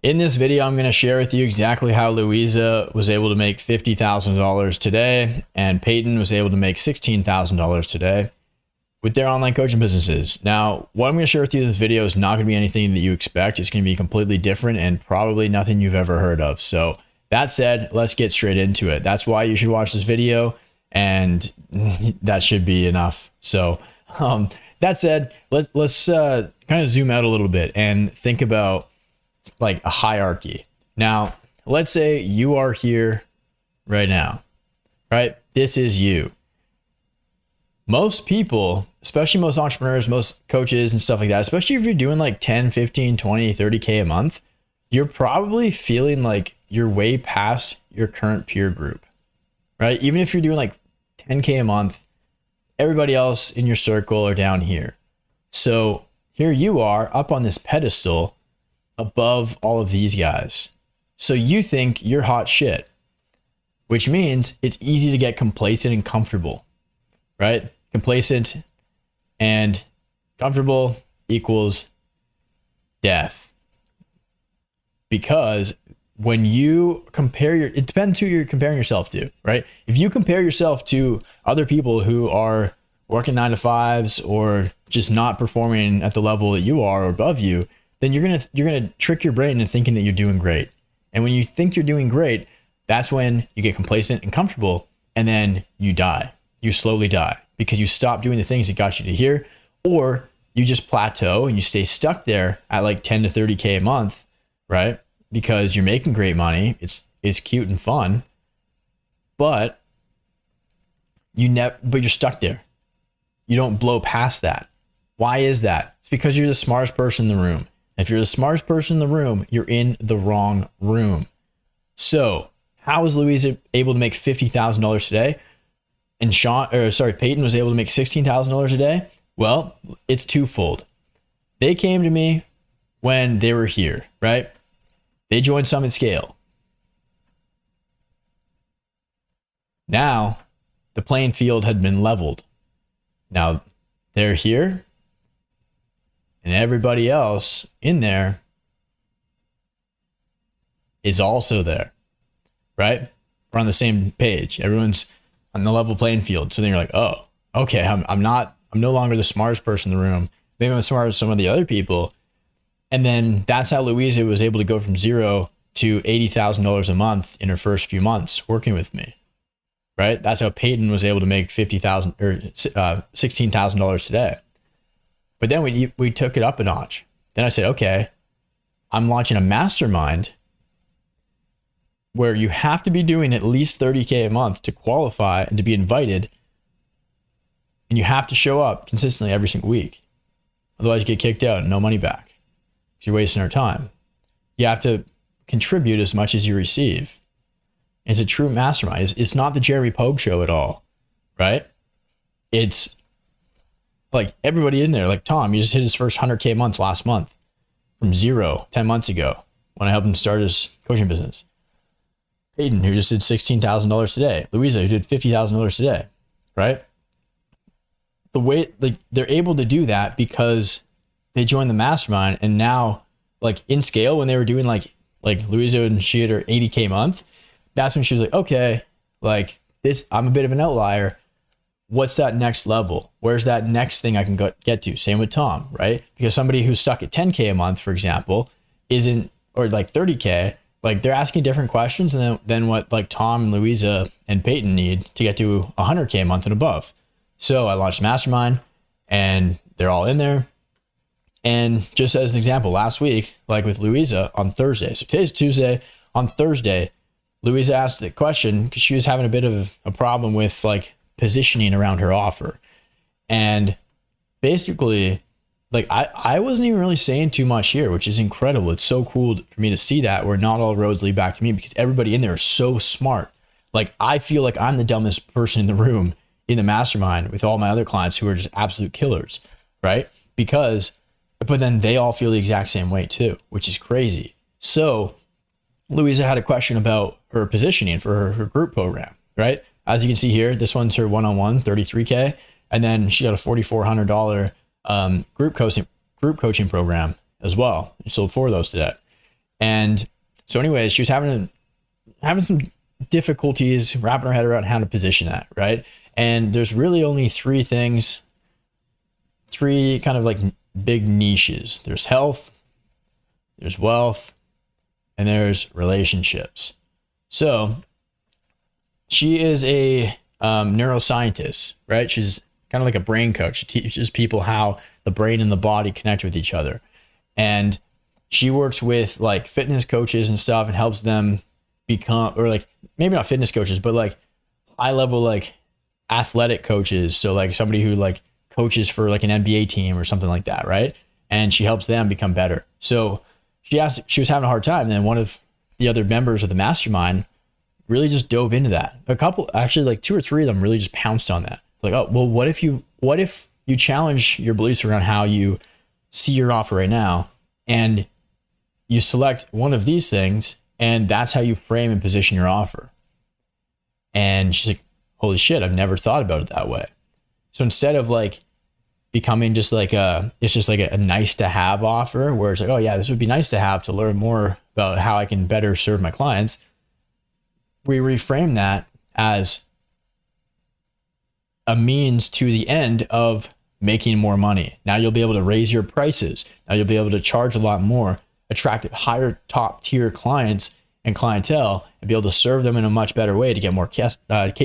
In this video, I'm going to share with you exactly how Louisa was able to make $50,000 today and Peyton was able to make $16,000 today with their online coaching businesses. Now, what I'm going to share with you in this video is not going to be anything that you expect. It's going to be completely different and probably nothing you've ever heard of. So that said, let's get straight into it. That's why you should watch this video, and that should be enough. So that said, let's kind of zoom out a little bit and think about like a hierarchy. Now, let's say you are here right now, right? This is you. Most people, especially most entrepreneurs, most coaches and stuff like that, especially if you're doing like 10, 15, 20, 30K a month, you're probably feeling like you're way past your current peer group, right? Even if you're doing like 10K a month, everybody else in your circle are down here. So here you are up on this pedestal above all of these guys. So you think you're hot shit, which means it's easy to get complacent and comfortable, right? Complacent and comfortable equals death. Because when you compare it depends who you're comparing yourself to, right? If you compare yourself to other people who are working 9 to 5s or just not performing at the level that you are or above you, then you're gonna trick your brain into thinking that you're doing great. And when you think you're doing great, that's when you get complacent and comfortable, and then you die. You slowly die because you stop doing the things that got you to here, or you just plateau and you stay stuck there at like 10 to 30K a month, right? Because you're making great money. It's cute and fun, but you're stuck there. You don't blow past that. Why is that? It's because you're the smartest person in the room. If you're the smartest person in the room, you're in the wrong room. So how was Louisa able to make $50,000 today? And Peyton was able to make $16,000 a day? Well, it's twofold. They came to me when they were here, right? They joined Summit Scale. Now the playing field had been leveled. Now they're here, and everybody else in there is also there, right? We're on the same page. Everyone's on the level playing field. So then you're like, oh, okay, I'm no longer the smartest person in the room. Maybe I'm smarter than some of the other people. And then that's how Louisa was able to go from $0 to $80,000 a month in her first few months working with me, right? That's how Peyton was able to make $16,000 today. But then we took it up a notch. Then I said, okay, I'm launching a mastermind where you have to be doing at least 30K a month to qualify and to be invited. And you have to show up consistently every single week. Otherwise you get kicked out and no money back. You're wasting our time. You have to contribute as much as you receive. It's a true mastermind. It's not the Jeremy Pogue show at all, right? It's like everybody in there, like Tom, he just hit his first 100K a month last month from 0 10 months ago when I helped him start his coaching business. Hayden, who just did $16,000 today. Louisa, who did $50,000 today, right? The way like they're able to do that because they joined the mastermind, and now like in scale when they were doing like Louisa and she had her 80K a month, that's when she was like, okay, like this, I'm a bit of an outlier. What's that next level? Where's that next thing I can get to? Same with Tom, right? Because somebody who's stuck at 10K a month, for example, or like 30K, like they're asking different questions than what like Tom and Louisa and Peyton need to get to 100K a month and above. So I launched Mastermind and they're all in there. And just as an example, last week, like with Louisa on Thursday, so today's Tuesday, on Thursday, Louisa asked the question because she was having a bit of a problem with like positioning around her offer. And basically, like I wasn't even really saying too much here, which is incredible. It's so cool for me to see that where not all roads lead back to me because everybody in there is so smart. Like I feel like I'm the dumbest person in the room in the mastermind with all my other clients who are just absolute killers, right? But then they all feel the exact same way too, which is crazy. So Louisa had a question about her positioning for her group program, right? As you can see here, this one's her one-on-one, 33K. And then she got a $4,400 group coaching program as well. She sold 4 of those today. And so anyways, she was having some difficulties wrapping her head around how to position that, right? And there's really only three kind of like big niches. There's health, there's wealth, and there's relationships. So she is a neuroscientist, right? She's kind of like a brain coach. She teaches people how the brain and the body connect with each other. And she works with like fitness coaches and stuff and helps them become, or like maybe not fitness coaches, but like high level, like athletic coaches. So like somebody who like coaches for like an NBA team or something like that, right? And she helps them become better. So she was having a hard time. And then one of the other members of the mastermind really just dove into that. A couple, actually like 2 or 3 of them really just pounced on that. Like, oh, well, what if you challenge your beliefs around how you see your offer right now, and you select one of these things, and that's how you frame and position your offer. And she's like, holy shit, I've never thought about it that way. So instead of like becoming just like it's just like a nice to have offer where it's like, oh yeah, this would be nice to have to learn more about how I can better serve my clients, we reframe that as a means to the end of making more money. Now you'll be able to raise your prices. Now you'll be able to charge a lot more, attract higher top tier clients and clientele, and be able to serve them in a much better way to get more case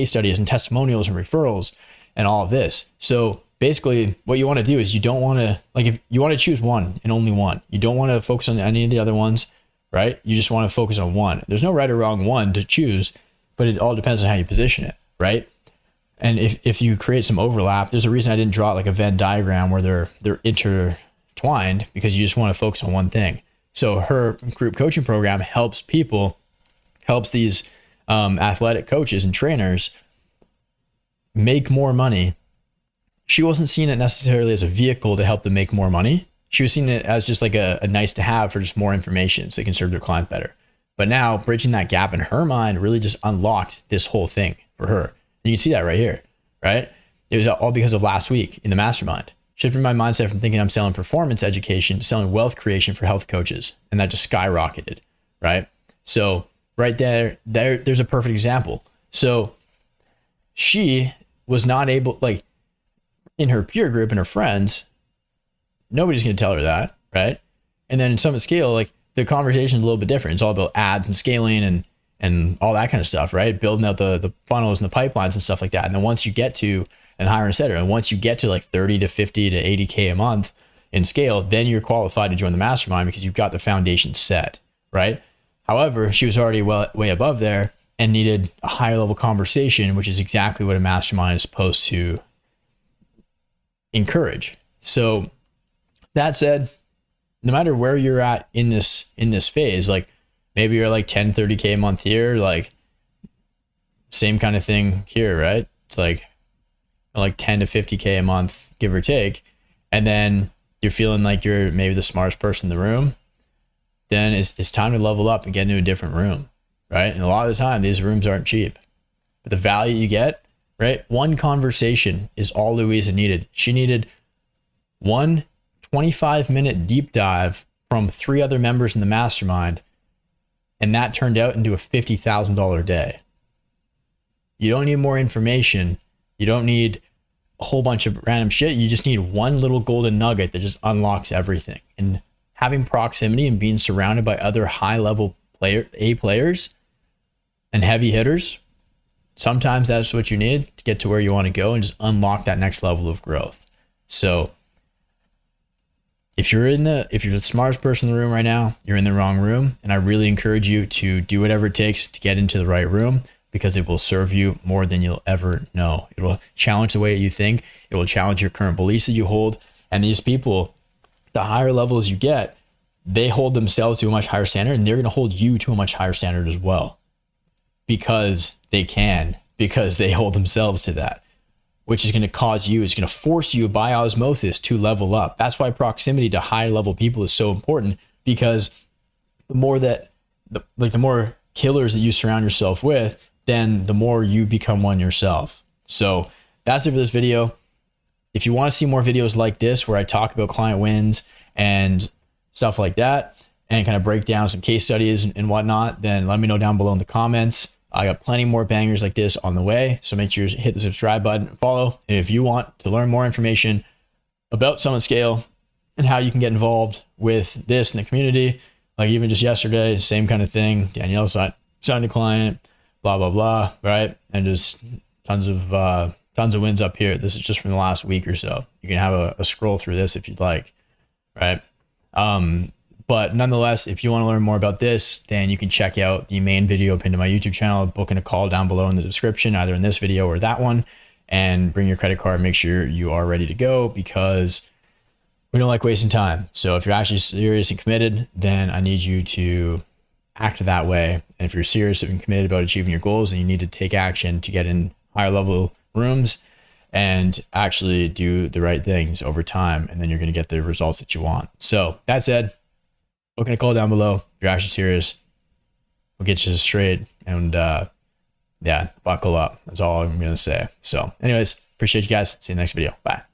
studies and testimonials and referrals and all of this. So basically what you want to do is you don't want to, like, if you want to choose one and only one, you don't want to focus on any of the other ones, right? You just want to focus on one. There's no right or wrong one to choose, but it all depends on how you position it, right? And if you create some overlap, there's a reason I didn't draw like a Venn diagram where they're intertwined, because you just want to focus on one thing. So her group coaching program helps these athletic coaches and trainers make more money. She wasn't seeing it necessarily as a vehicle to help them make more money. She was seeing it as just like a nice to have for just more information so they can serve their client better. But now bridging that gap in her mind really just unlocked this whole thing for her. You can see that right here, right? It was all because of last week in the mastermind. Shifting my mindset from thinking I'm selling performance education to selling wealth creation for health coaches. And that just skyrocketed, right? So right there's a perfect example. So she was not able, like in her peer group and her friends, nobody's going to tell her that, right? And then in Summit Scale, like the conversation is a little bit different. It's all about ads and scaling and all that kind of stuff, right? Building out the funnels and the pipelines and stuff like that. And then once you get to, and hiring, et cetera, and once you get to like 30 to 50 to 80K a month in scale, then you're qualified to join the mastermind because you've got the foundation set, right? However, she was already way above there and needed a higher level conversation, which is exactly what a mastermind is supposed to encourage. So that said, no matter where you're at in this phase, like maybe you're like 10, 30K a month here, like same kind of thing here, right? It's like 10 to 50K a month, give or take. And then you're feeling like you're maybe the smartest person in the room, then it's time to level up and get into a different room, right? And a lot of the time, these rooms aren't cheap. But the value you get, right? One conversation is all Louisa needed. She needed one 25-minute deep dive from 3 other members in the mastermind, and that turned out into a $50,000 day. You don't need more information. You don't need a whole bunch of random shit. You just need one little golden nugget that just unlocks everything. And having proximity and being surrounded by other high-level players and heavy hitters, sometimes that's what you need to get to where you want to go and just unlock that next level of growth. So if you're the smartest person in the room right now, you're in the wrong room. And I really encourage you to do whatever it takes to get into the right room, because it will serve you more than you'll ever know. It will challenge the way you think. It will challenge your current beliefs that you hold. And these people, the higher levels you get, they hold themselves to a much higher standard, and they're going to hold you to a much higher standard as well, because they hold themselves to that, which is going to force you by osmosis to level up. That's why proximity to high level people is so important, because the more killers that you surround yourself with, then the more you become one yourself. So that's it for this video. If you want to see more videos like this, where I talk about client wins and stuff like that, and kind of break down some case studies and whatnot, then let me know down below in the comments. I got plenty more bangers like this on the way. So make sure you hit the subscribe button and follow. And if you want to learn more information about Summit Scale and how you can get involved with this in the community, like even just yesterday, same kind of thing. Danielle signed a client, blah, blah, blah, right? And just tons of wins up here. This is just from the last week or so. You can have a scroll through this if you'd like, right? But nonetheless, if you want to learn more about this, then you can check out the main video pinned to my YouTube channel, booking a call down below in the description, either in this video or that one, and bring your credit card, make sure you are ready to go, because we don't like wasting time. So if you're actually serious and committed, then I need you to act that way. And if you're serious and committed about achieving your goals, then you need to take action to get in higher level rooms and actually do the right things over time. And then you're going to get the results that you want. So that said, booking a call down below. If you're actually serious, we'll get you straight, and yeah, buckle up. That's all I'm going to say. So anyways, appreciate you guys. See you in the next video. Bye.